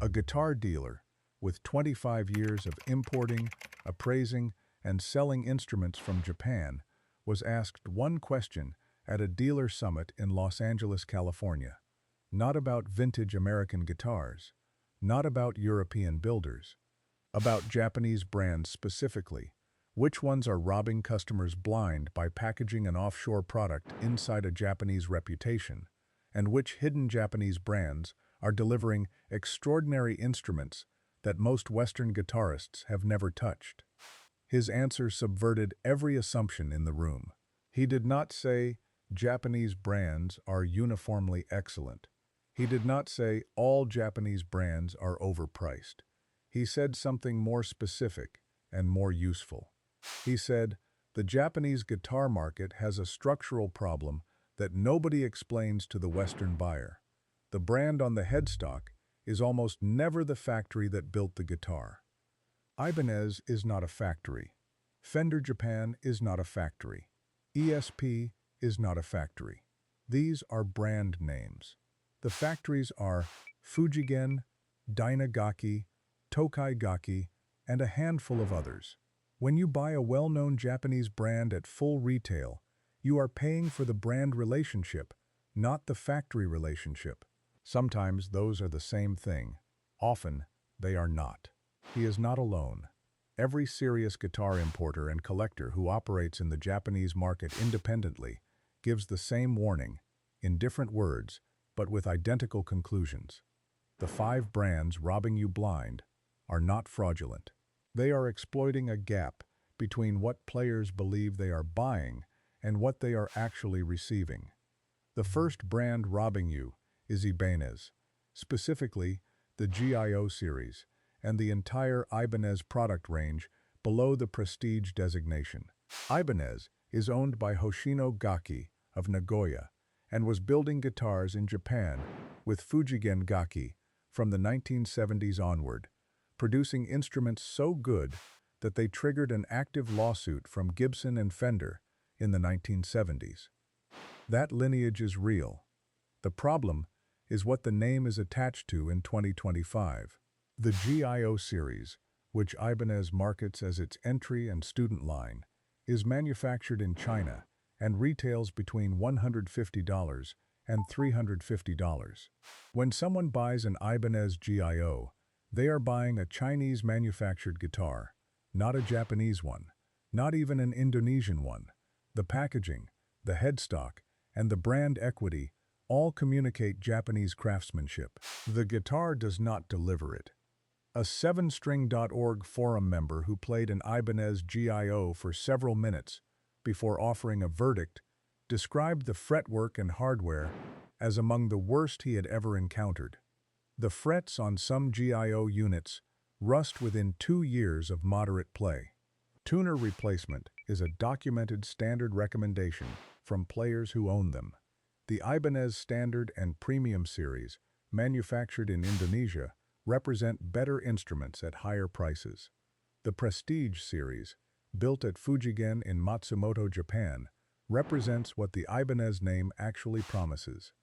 A guitar dealer with 25 years of importing, appraising, and selling instruments from Japan was asked one question at a dealer summit in Los Angeles, California. Not about vintage American guitars, not about European builders, about Japanese brands specifically. Which ones are robbing customers blind by packaging an offshore product inside a Japanese reputation, and which hidden Japanese brands are delivering extraordinary instruments that most Western guitarists have never touched? His answer subverted every assumption in the room. He did not say, Japanese brands are uniformly excellent. He did not say, all Japanese brands are overpriced. He said something more specific and more useful. He said, the Japanese guitar market has a structural problem that nobody explains to the Western buyer. The brand on the headstock is almost never the factory that built the guitar. Ibanez is not a factory. Fender Japan is not a factory. ESP is not a factory. These are brand names. The factories are Fujigen, Dynagaki, Tokai Gaki, and a handful of others. When you buy a well-known Japanese brand at full retail, you are paying for the brand relationship, not the factory relationship. Sometimes those are the same thing. Often, they are not. He is not alone. Every serious guitar importer and collector who operates in the Japanese market independently gives the same warning, in different words, but with identical conclusions. The 5 brands robbing you blind are not fraudulent. They are exploiting a gap between what players believe they are buying and what they are actually receiving. The first brand robbing you is Ibanez, specifically the GIO series and the entire Ibanez product range below the prestige designation. Ibanez is owned by Hoshino Gaki of Nagoya and was building guitars in Japan with Fujigen Gaki from the 1970s onward, producing instruments so good that they triggered an active lawsuit from Gibson and Fender in the 1970s. That lineage is real. The problem is what the name is attached to in 2025. The GIO series, which Ibanez markets as its entry and student line, is manufactured in China and retails between $150 and $350. When someone buys an Ibanez GIO, they are buying a Chinese-manufactured guitar, not a Japanese one, not even an Indonesian one. The packaging, the headstock, and the brand equity all communicate Japanese craftsmanship. The guitar does not deliver it. A 7string.org forum member who played an Ibanez GIO for several minutes before offering a verdict described the fretwork and hardware as among the worst he had ever encountered. The frets on some GIO units rust within 2 years of moderate play. Tuner replacement is a documented standard recommendation from players who own them. The Ibanez Standard and Premium series, manufactured in Indonesia, represent better instruments at higher prices. The Prestige series, built at Fujigen in Matsumoto, Japan, represents what the Ibanez name actually promises.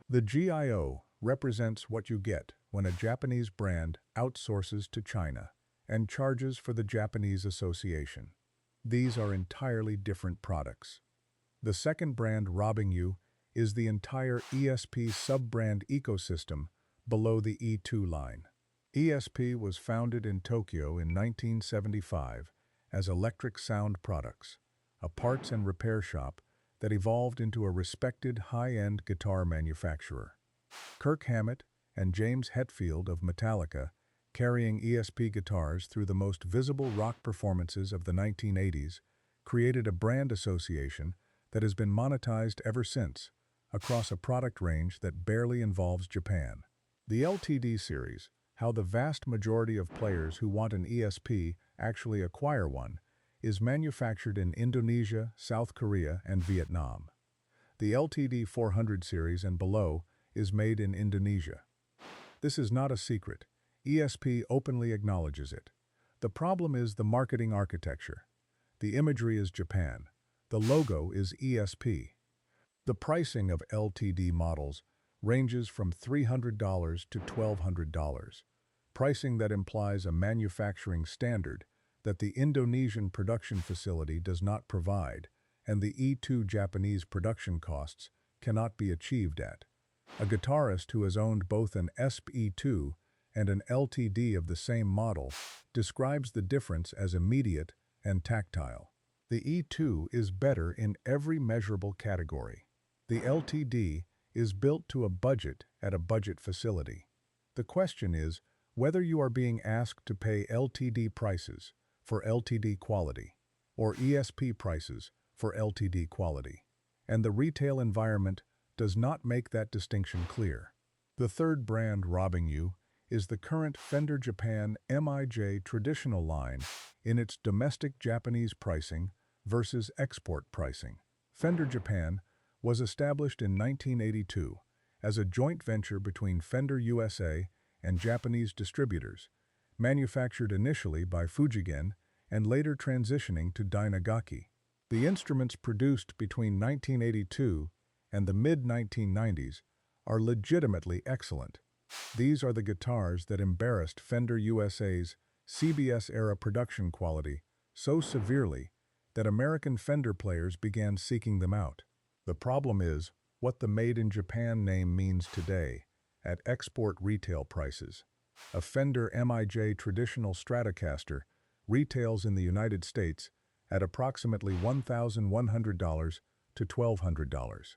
The GIO represents what you get when a Japanese brand outsources to China and charges for the Japanese association. These are entirely different products. The second brand robbing you is the entire ESP sub-brand ecosystem below the E2 line. ESP was founded in Tokyo in 1975 as Electric Sound Products, a parts and repair shop that evolved into a respected high-end guitar manufacturer. Kirk Hammett and James Hetfield of Metallica, carrying ESP guitars through the most visible rock performances of the 1980s, created a brand association that has been monetized ever since, across a product range that barely involves Japan. The LTD series, how the vast majority of players who want an ESP actually acquire one, is manufactured in Indonesia, South Korea, and Vietnam. The LTD 400 series and below is made in Indonesia. This is not a secret. ESP openly acknowledges it. The problem is the marketing architecture. The imagery is Japan. The logo is ESP. The pricing of LTD models ranges from $300 to $1,200. pricing that implies a manufacturing standard that the Indonesian production facility does not provide, and the E2 Japanese production costs cannot be achieved at. A guitarist who has owned both an ESP E2 and an LTD of the same model describes the difference as immediate and tactile. The E2 is better in every measurable category. The LTD is built to a budget at a budget facility. The question is whether you are being asked to pay LTD prices for LTD quality or ESP prices for LTD quality. And the retail environment does not make that distinction clear. The third brand robbing you is the current Fender Japan MIJ traditional line in its domestic Japanese pricing versus export pricing. Fender Japan was established in 1982 as a joint venture between Fender USA and Japanese distributors, manufactured initially by Fujigen and later transitioning to Dai-Nagaki. The instruments produced between 1982 and the mid-1990s are legitimately excellent. These are the guitars that embarrassed Fender USA's CBS-era production quality so severely that American Fender players began seeking them out. The problem is what the Made in Japan name means today at export retail prices. A Fender MIJ traditional Stratocaster retails in the United States at approximately $1,100 to $1,200.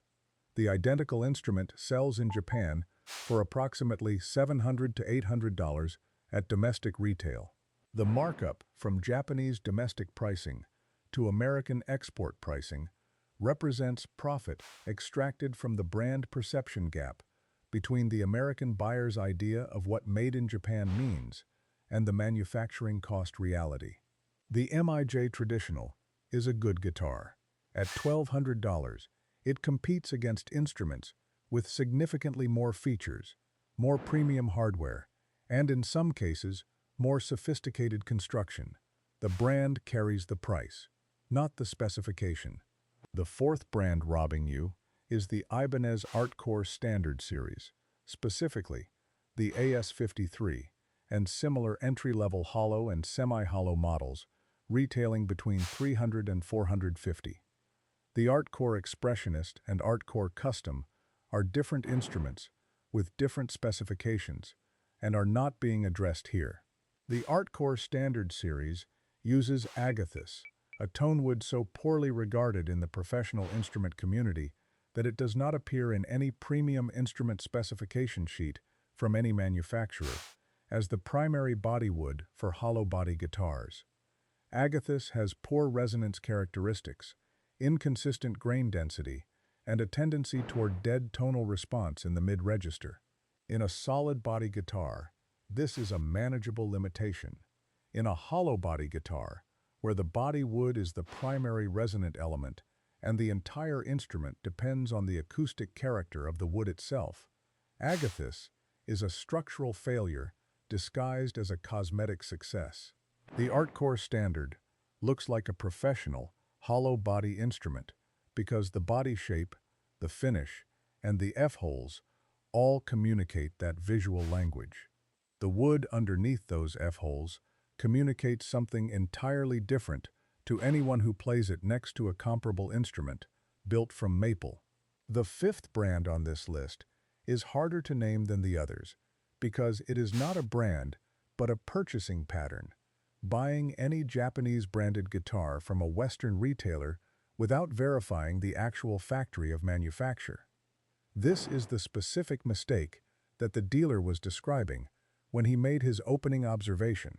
The identical instrument sells in Japan for approximately $700 to $800 at domestic retail. The markup from Japanese domestic pricing to American export pricing represents profit extracted from the brand perception gap between the American buyer's idea of what Made in Japan means and the manufacturing cost reality. The MIJ Traditional is a good guitar. At $1,200, it competes against instruments with significantly more features, more premium hardware, and in some cases, more sophisticated construction. The brand carries the price, not the specification. The fourth brand robbing you is the Ibanez Artcore Standard Series, specifically the AS53 and similar entry-level hollow and semi-hollow models retailing between $300 and $450. The Artcore Expressionist and Artcore Custom are different instruments with different specifications and are not being addressed here. The Artcore Standard Series uses agathis, a tonewood so poorly regarded in the professional instrument community that it does not appear in any premium instrument specification sheet from any manufacturer as the primary body wood for hollow body guitars. Agathis has poor resonance characteristics, inconsistent grain density, and a tendency toward dead tonal response in the mid-register. In a solid body guitar, this is a manageable limitation. In a hollow body guitar, where the body wood is the primary resonant element and the entire instrument depends on the acoustic character of the wood itself, agathis is a structural failure disguised as a cosmetic success. The Artcore Standard looks like a professional, hollow body instrument because the body shape, the finish, and the F-holes all communicate that visual language. The wood underneath those F-holes communicates something entirely different to anyone who plays it next to a comparable instrument built from maple. The fifth brand on this list is harder to name than the others because it is not a brand but a purchasing pattern, buying any Japanese branded guitar from a Western retailer without verifying the actual factory of manufacture. This is the specific mistake that the dealer was describing when he made his opening observation.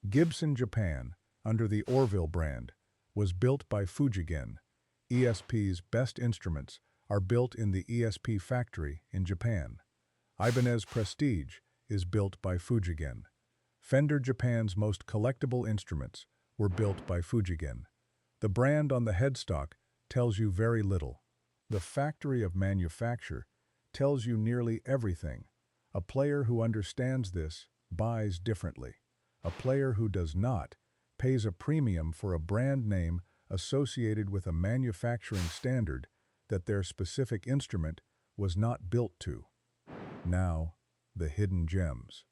Gibson Japan, under the Orville brand, was built by Fujigen. ESP's best instruments are built in the ESP factory in Japan. Ibanez Prestige is built by Fujigen. Fender Japan's most collectible instruments were built by Fujigen. The brand on the headstock tells you very little. The factory of manufacture tells you nearly everything. A player who understands this buys differently. A player who does not pays a premium for a brand name associated with a manufacturing standard that their specific instrument was not built to. Now, the hidden gems.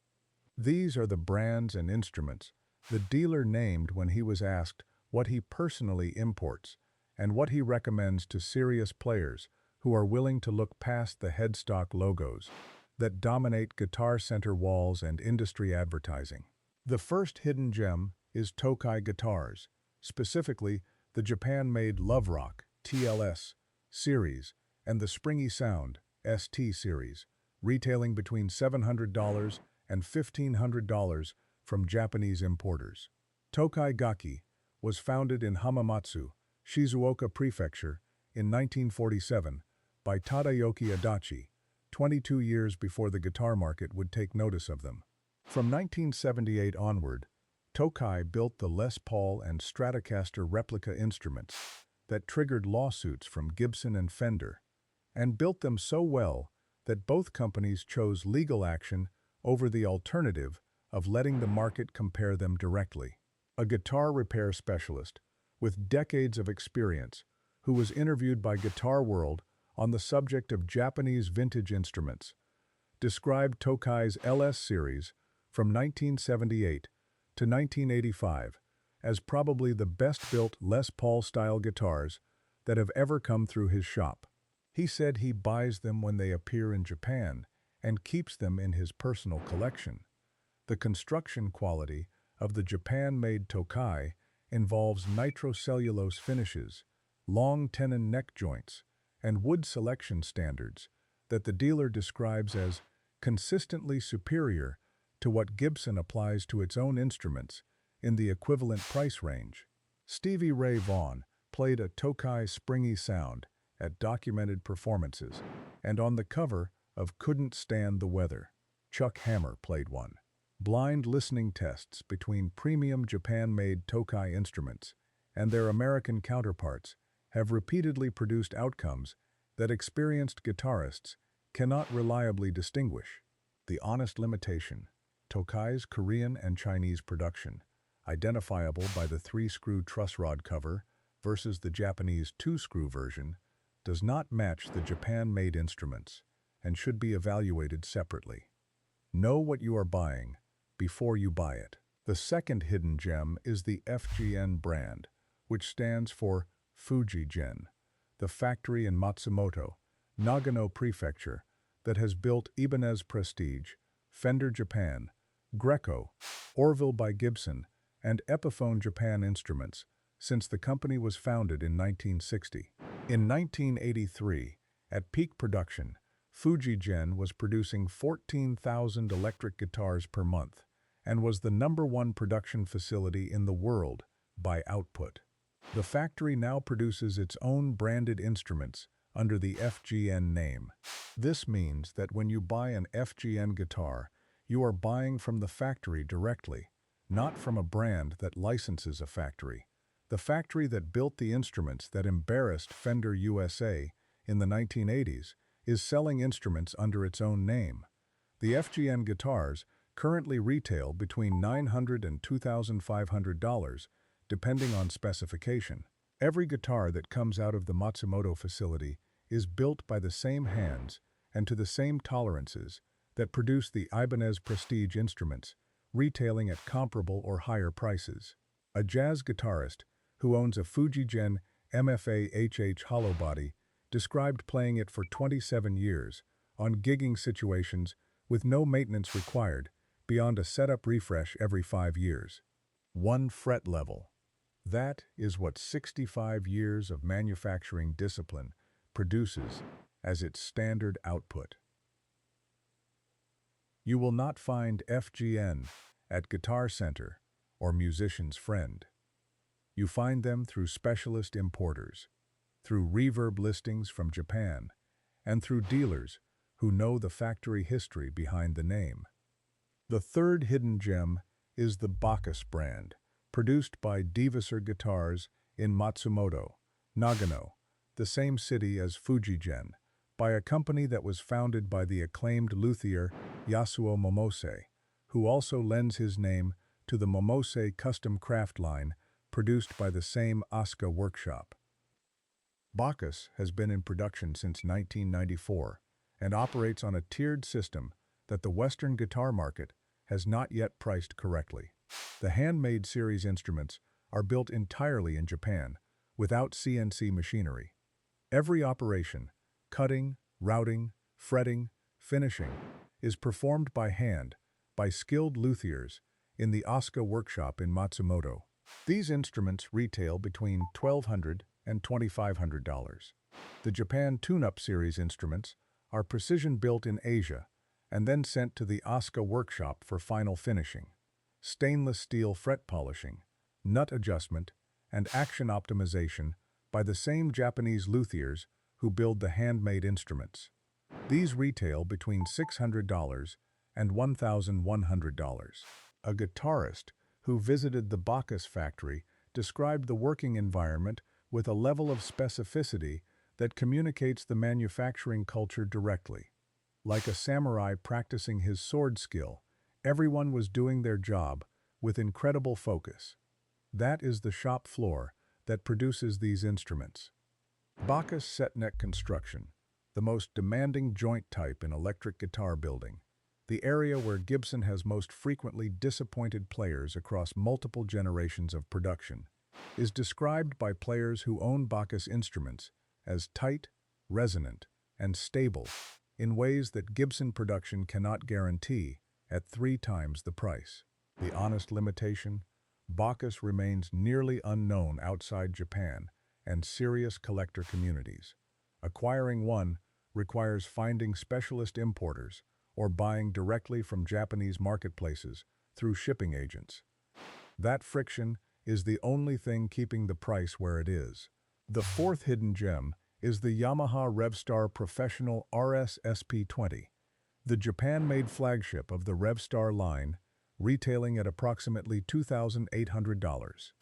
These are the brands and instruments the dealer named when he was asked what he personally imports and what he recommends to serious players who are willing to look past the headstock logos that dominate Guitar Center walls and industry advertising. The first hidden gem is Tokai Guitars, specifically the Japan-made Love Rock TLS series and the Springy Sound ST series, retailing between $700 and $1,500 from Japanese importers. Tokai Gaki was founded in Hamamatsu, Shizuoka Prefecture, in 1947 by Tadayoki Adachi, 22 years before the guitar market would take notice of them. From 1978 onward, Tokai built the Les Paul and Stratocaster replica instruments that triggered lawsuits from Gibson and Fender, and built them so well that both companies chose legal action over the alternative of letting the market compare them directly. A guitar repair specialist with decades of experience who was interviewed by Guitar World on the subject of Japanese vintage instruments, described Tokai's LS series from 1978 to 1985 as probably the best-built Les Paul-style guitars that have ever come through his shop. He said he buys them when they appear in Japan and keeps them in his personal collection. The construction quality of the Japan-made Tokai involves nitrocellulose finishes, long tenon neck joints, and wood selection standards that the dealer describes as consistently superior to what Gibson applies to its own instruments in the equivalent price range. Stevie Ray Vaughan played a Tokai Springy Sound at documented performances, and on the cover of Couldn't Stand the Weather, Chuck Hammer played one. Blind listening tests between premium Japan-made Tokai instruments and their American counterparts have repeatedly produced outcomes that experienced guitarists cannot reliably distinguish. The honest limitation, Tokai's Korean and Chinese production, identifiable by the 3-screw truss rod cover versus the Japanese 2-screw version, does not match the Japan-made instruments and should be evaluated separately. Know what you are buying before you buy it. The second hidden gem is the FGN brand, which stands for Fujigen, the factory in Matsumoto, Nagano Prefecture, that has built Ibanez Prestige, Fender Japan, Greco, Orville by Gibson, and Epiphone Japan instruments since the company was founded in 1960. In 1983, at peak production, Fujigen was producing 14,000 electric guitars per month and was the #1 production facility in the world by output. The factory now produces its own branded instruments under the FGN name. This means that when you buy an FGN guitar, you are buying from the factory directly, not from a brand that licenses a factory. The factory that built the instruments that embarrassed Fender USA in the 1980s is selling instruments under its own name. The FGN guitars currently retail between $900 and $2,500, depending on specification. Every guitar that comes out of the Matsumoto facility is built by the same hands and to the same tolerances that produce the Ibanez Prestige instruments, retailing at comparable or higher prices. A jazz guitarist who owns a Fujigen MFA HH hollow body described playing it for 27 years on gigging situations with no maintenance required beyond a setup refresh every 5 years. 1 fret level. That is what 65 years of manufacturing discipline produces as its standard output. You will not find FGN at Guitar Center or Musician's Friend. You find them through specialist importers, through reverb listings from Japan, and through dealers who know the factory history behind the name. The third hidden gem is the Bacchus brand, produced by Devaser Guitars in Matsumoto, Nagano, the same city as Fujigen, by a company that was founded by the acclaimed luthier Yasuo Momose, who also lends his name to the Momose custom craft line produced by the same Asuka workshop. Bacchus has been in production since 1994 and operates on a tiered system that the Western guitar market has not yet priced correctly. The handmade series instruments are built entirely in Japan, without CNC machinery. Every operation, cutting, routing, fretting, finishing, is performed by hand by skilled luthiers in the Asuka workshop in Matsumoto. These instruments retail between $1,200 and $2,500. The Japan Tune-Up series instruments are precision-built in Asia and then sent to the Asuka workshop for final finishing, stainless steel fret polishing, nut adjustment, and action optimization by the same Japanese luthiers who build the handmade instruments. These retail between $600 and $1,100. A guitarist who visited the Bacchus factory described the working environment with a level of specificity that communicates the manufacturing culture directly. Like a samurai practicing his sword skill, everyone was doing their job with incredible focus. That is the shop floor that produces these instruments. Bacchus set neck construction, the most demanding joint type in electric guitar building, the area where Gibson has most frequently disappointed players across multiple generations of production, is described by players who own Bacchus instruments as tight, resonant, and stable in ways that Gibson production cannot guarantee at 3 times the price. The honest limitation: Bacchus remains nearly unknown outside Japan and serious collector communities. Acquiring one requires finding specialist importers or buying directly from Japanese marketplaces through shipping agents. That friction is the only thing keeping the price where it is. The fourth hidden gem is the Yamaha Revstar Professional RS SP20, the Japan-made flagship of the Revstar line, retailing at approximately $2,800.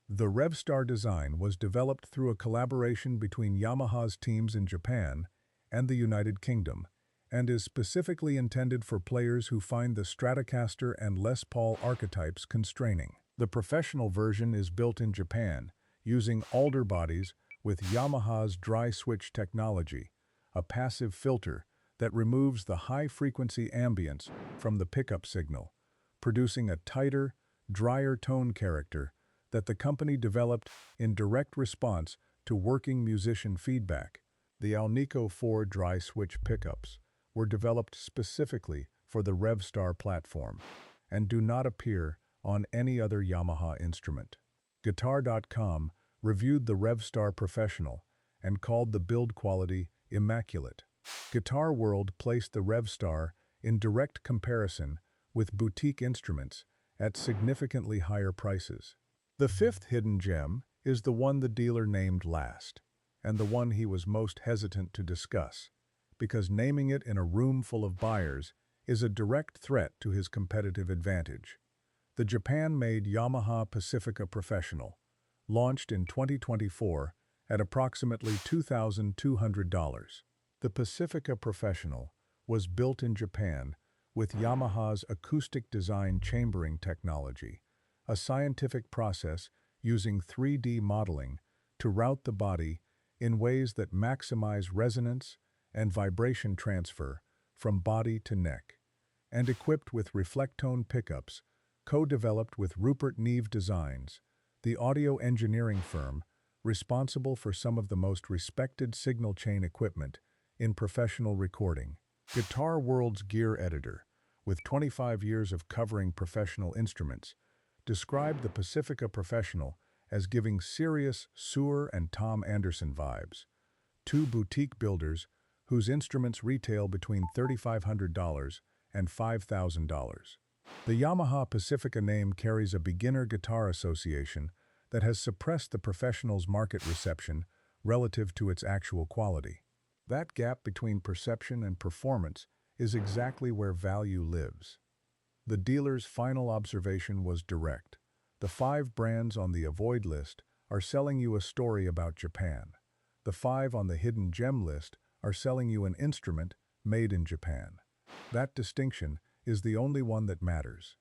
The Revstar design was developed through a collaboration between Yamaha's teams in Japan and the United Kingdom, and is specifically intended for players who find the Stratocaster and Les Paul archetypes constraining. The professional version is built in Japan, using alder bodies with Yamaha's dry switch technology, a passive filter that removes the high-frequency ambience from the pickup signal, producing a tighter, drier tone character that the company developed in direct response to working musician feedback. The Alnico 4 dry switch pickups were developed specifically for the Revstar platform and do not appear on any other Yamaha instrument. Guitar.com reviewed the Revstar Professional and called the build quality immaculate. Guitar World placed the Revstar in direct comparison with boutique instruments at significantly higher prices. The fifth hidden gem is the one the dealer named last, and the one he was most hesitant to discuss, because naming it in a room full of buyers is a direct threat to his competitive advantage. The Japan-made Yamaha Pacifica Professional, launched in 2024 at approximately $2,200. The Pacifica Professional was built in Japan with Yamaha's acoustic design chambering technology, a scientific process using 3D modeling to route the body in ways that maximize resonance and vibration transfer from body to neck, and equipped with Reflectone pickups co-developed with Rupert Neve Designs, the audio engineering firm responsible for some of the most respected signal chain equipment in professional recording. Guitar World's gear editor, with 25 years of covering professional instruments, described the Pacifica Professional as giving serious Suhr and Tom Anderson vibes, 2 boutique builders whose instruments retail between $3,500 and $5,000. The Yamaha Pacifica name carries a beginner guitar association that has suppressed the Professional's market reception relative to its actual quality. That gap between perception and performance is exactly where value lives. The dealer's final observation was direct. The 5 brands on the avoid list are selling you a story about Japan. The 5 on the hidden gem list are selling you an instrument made in Japan. That distinction is the only one that matters.